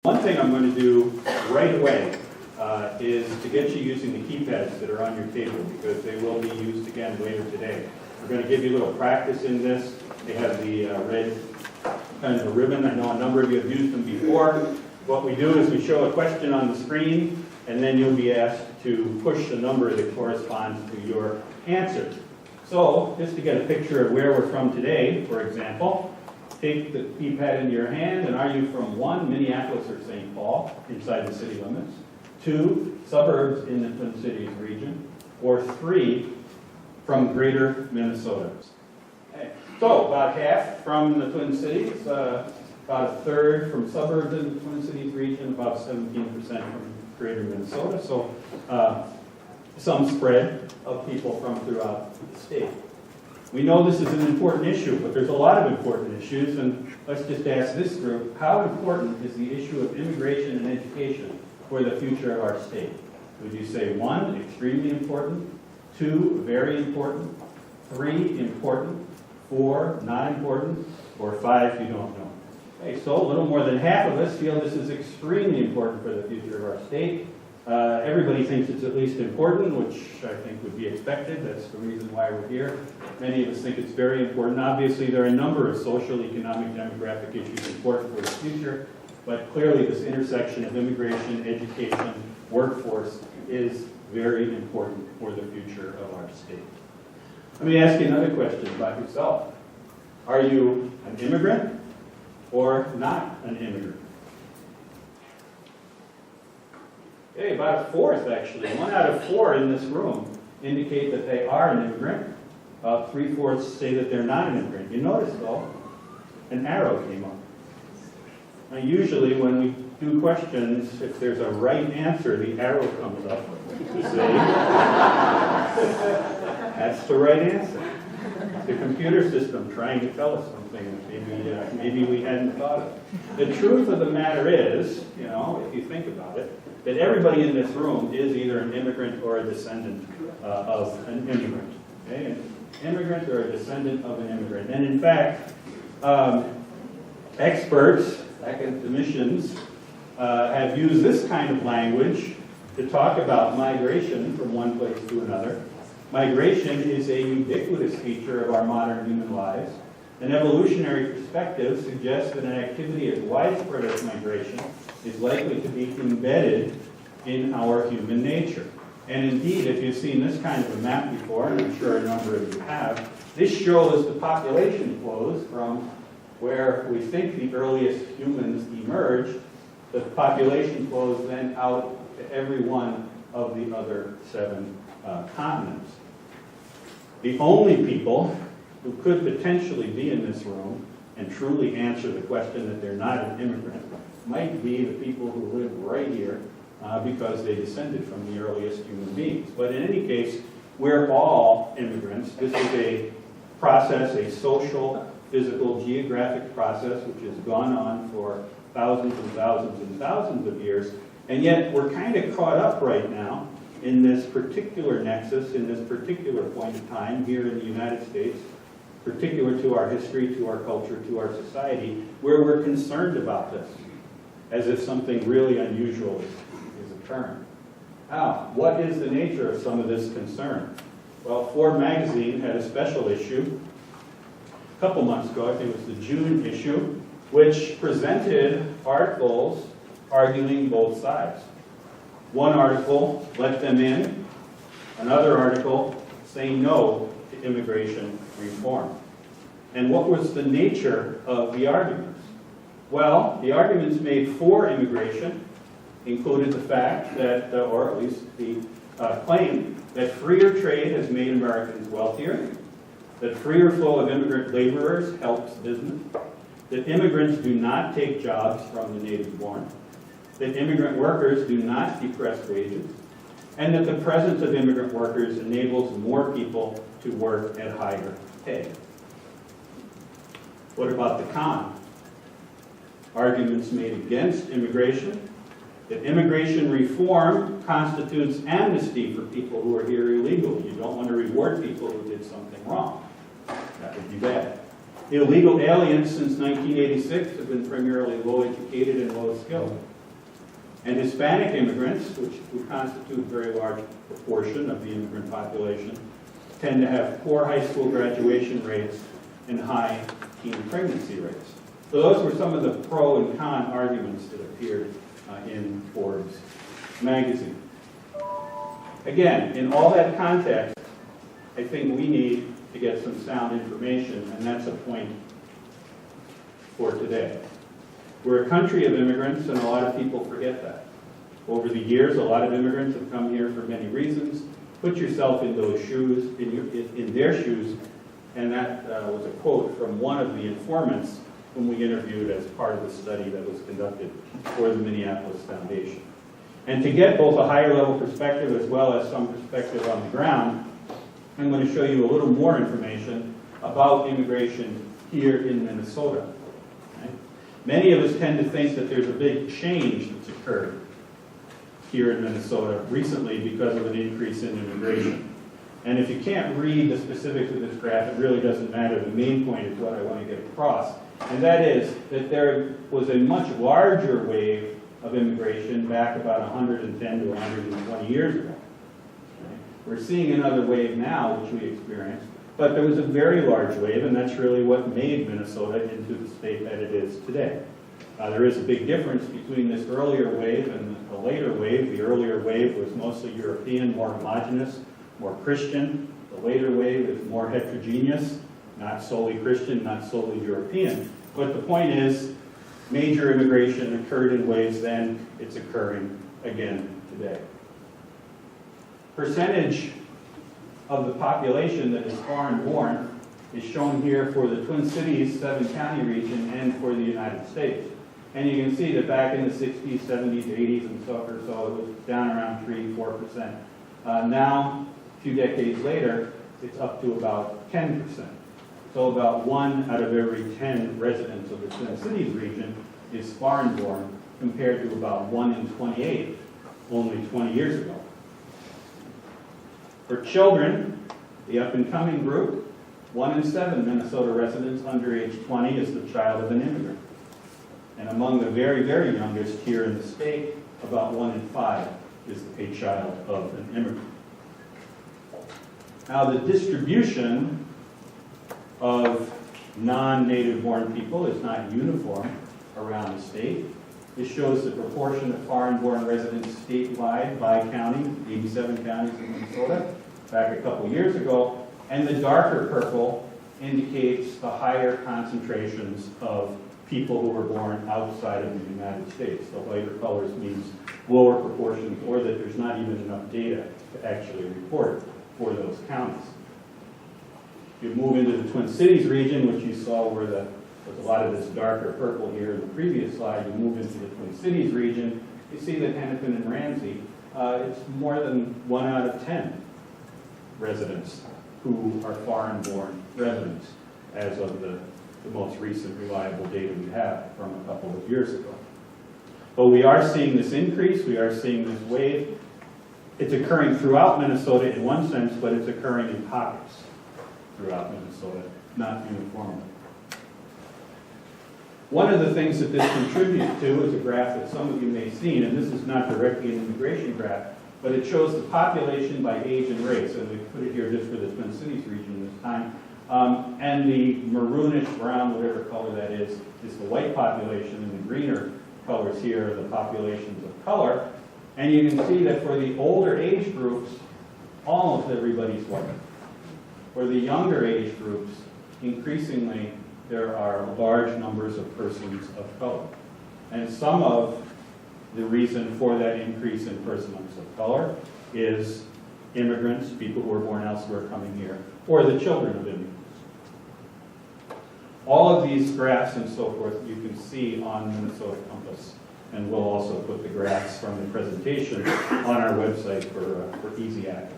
One thing I'm going to do right away is to get you using the keypads that are on your table, because they will be used again later today. We're going to give you a little practice in this. They have the red kind of a ribbon. I know a number of you have used them before. What we do is we show a question on the screen, and then you'll be asked to push the number that corresponds to your answer. So, just to get a picture of where we're from today, for example, take the keypad into your hand, and are you from 1, Minneapolis or St. Paul, inside the city limits, 2, suburbs in the Twin Cities region, or 3, from greater Minnesota? Okay. So, about half from the Twin Cities, about a third from suburbs in the Twin Cities region, about 17% from greater Minnesota. So, some spread of people from throughout the state. We know this is an important issue, but there's a lot of important issues, and let's just ask this group, how important is the issue of immigration and education for the future of our state? Would you say 1, extremely important, 2, very important, 3, important, 4, not important, or 5, you don't know? Okay, so a little more than half of us feel this is extremely important for the future of our state. Everybody thinks it's at least important, which I think would be expected. That's the reason why we're here. Many of us think it's very important. Obviously, there are a number of social, economic, demographic issues important for the future, but clearly this intersection of immigration, education, workforce is very important for the future of our state. Let me ask you another question about yourself. Are you an immigrant or not an immigrant? Okay, about a fourth actually. 1 out of 4 in this room indicate that they are an immigrant. About 3/4 say that they're not an immigrant. You notice though, an arrow came up. Now usually when we do questions, if there's a right answer, the arrow comes up to say, that's the right answer. The computer system trying to tell us something that maybe we hadn't thought of. The truth of the matter is, if you think about it, that everybody in this room is either an immigrant or a descendant of an immigrant. Okay? An immigrant or a descendant of an immigrant. And in fact, experts, academicians, have used this kind of language to talk about migration from one place to another. Migration is a ubiquitous feature of our modern human lives. An evolutionary perspective suggests that an activity as widespread as migration is likely to be embedded in our human nature. And indeed, if you've seen this kind of a map before, and I'm sure a number of you have, this shows the population flows from where we think the earliest humans emerged. The population flows then out to every one of the other 7 continents. The only people who could potentially be in this room and truly answer the question that they're not an immigrant might be the people who live right here because they descended from the earliest human beings. But in any case, we're all immigrants. This is a process, a social, physical, geographic process which has gone on for thousands and thousands and thousands of years, and yet we're kind of caught up right now in this particular nexus, in this particular point in time here in the United States, particular to our history, to our culture, to our society, where we're concerned about this, as if something really unusual is occurring. Now, what is the nature of some of this concern? Well, Ford magazine had a special issue a couple months ago, I think it was the June issue, which presented articles arguing both sides. One article let them in, another article saying no to immigration reform. And what was the nature of the arguments? Well, the arguments made for immigration included the fact that, or at least the claim, that freer trade has made Americans wealthier, that freer flow of immigrant laborers helps business, that immigrants do not take jobs from the native born, that immigrant workers do not depress wages, and that the presence of immigrant workers enables more people to work at higher pay. What about the con? Arguments made against immigration, that immigration reform constitutes amnesty for people who are here illegally. You don't want to reward people who did something wrong. That would be bad. Illegal aliens since 1986 have been primarily low educated and low skilled. And Hispanic immigrants, which would constitute a very large proportion of the immigrant population, tend to have poor high school graduation rates and high teen pregnancy rates. So those were some of the pro and con arguments that appeared in Forbes magazine. Again, in all that context, I think we need to get some sound information, and that's a point for today. We're a country of immigrants, and a lot of people forget that. Over the years, a lot of immigrants have come here for many reasons. Put yourself in those shoes, in their shoes, and that was a quote from one of the informants whom we interviewed as part of the study that was conducted for the Minneapolis Foundation. And to get both a higher level perspective as well as some perspective on the ground, I'm going to show you a little more information about immigration here in Minnesota. Okay? Many of us tend to think that there's a big change that's occurred here in Minnesota recently because of an increase in immigration. And if you can't read the specifics of this graph, it really doesn't matter. The main point is what I want to get across. And that is that there was a much larger wave of immigration back about 110 to 120 years ago. Okay? We're seeing another wave now, which we experienced, but there was a very large wave, and that's really what made Minnesota into the state that it is today. There is a big difference between this earlier wave and the later wave. The earlier wave was mostly European, more homogeneous, more Christian. The later wave is more heterogeneous, not solely Christian, not solely European. But the point is, major immigration occurred in waves then, it's occurring again today. Percentage of the population that is foreign-born is shown here for the Twin Cities, 7-county region, and for the United States. And you can see that back in the 60s, 70s, 80s, and so it was down around 3-4%. Now, a few decades later, it's up to about 10%. So about 1 out of every 10 residents of the Twin Cities region is foreign-born, compared to about 1 in 28 only 20 years ago. For children, the up-and-coming group, 1 in 7 Minnesota residents under age 20 is the child of an immigrant. And among the very, very youngest here in the state, about 1 in 5 is a child of an immigrant. Now, the distribution of non-native born people is not uniform around the state. This shows the proportion of foreign-born residents statewide by county, 87 counties in Minnesota, back a couple years ago. And the darker purple indicates the higher concentrations of people who were born outside of the United States. The lighter colors means lower proportions, or that there's not even enough data to actually report for those counties. You move into the Twin Cities region, which you saw where there's a lot of this darker purple here in the previous slide. You move into the Twin Cities region, you see that Hennepin and Ramsey, it's more than 1 out of 10 residents who are foreign-born residents as of the most recent reliable data we have from a couple of years ago. But we are seeing this increase, we are seeing this wave. It's occurring throughout Minnesota in one sense, but it's occurring in pockets throughout Minnesota, not uniformly. One of the things that this contributes to is a graph that some of you may have seen, and this is not directly an immigration graph, but it shows the population by age and race, and we put it here just for the Twin Cities region this time. And the maroonish brown, whatever color that is the white population, and the greener colors here are the populations of color. And you can see that for the older age groups, almost everybody's white. For the younger age groups, increasingly, there are large numbers of persons of color. And some of the reason for that increase in persons of color is immigrants, people who are born elsewhere coming here, or the children of immigrants. All of these graphs and so forth you can see on Minnesota Compass, and we'll also put the graphs from the presentation on our website for easy access.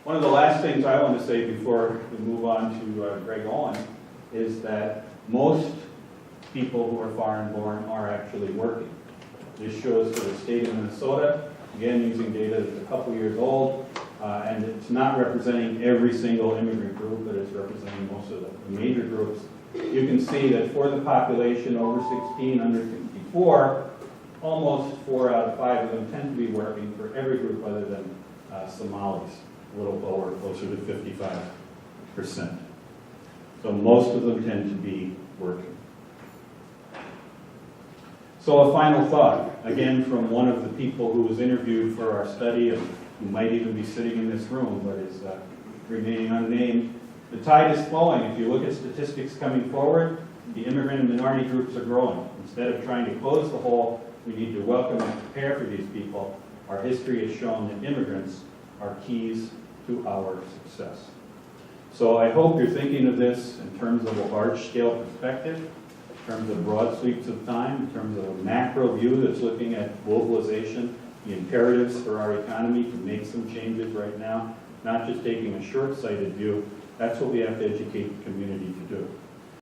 One of the last things I want to say before we move on to Greg Owen is that most people who are foreign-born are actually working. This shows for the state of Minnesota, again using data that's a couple years old, and it's not representing every single immigrant group, but it's representing most of the major groups. you can see that for the population over 16, under 64, almost 4 out of 5 of them tend to be working for every group other than Somalis, a little lower, closer to 55%. So most of them tend to be working. So a final thought, again from one of the people who was interviewed for our study and who might even be sitting in this room but is remaining unnamed. The tide is flowing. If you look at statistics coming forward, the immigrant and minority groups are growing. Instead of trying to close the hole, we need to welcome and prepare for these people. Our history has shown that immigrants are keys to our success. So I hope you're thinking of this in terms of a large-scale perspective, in terms of broad sweeps of time, in terms of a macro view that's looking at globalization, the imperatives for our economy to make some changes right now, not just taking a short-sighted view. That's what we have to educate the community to do.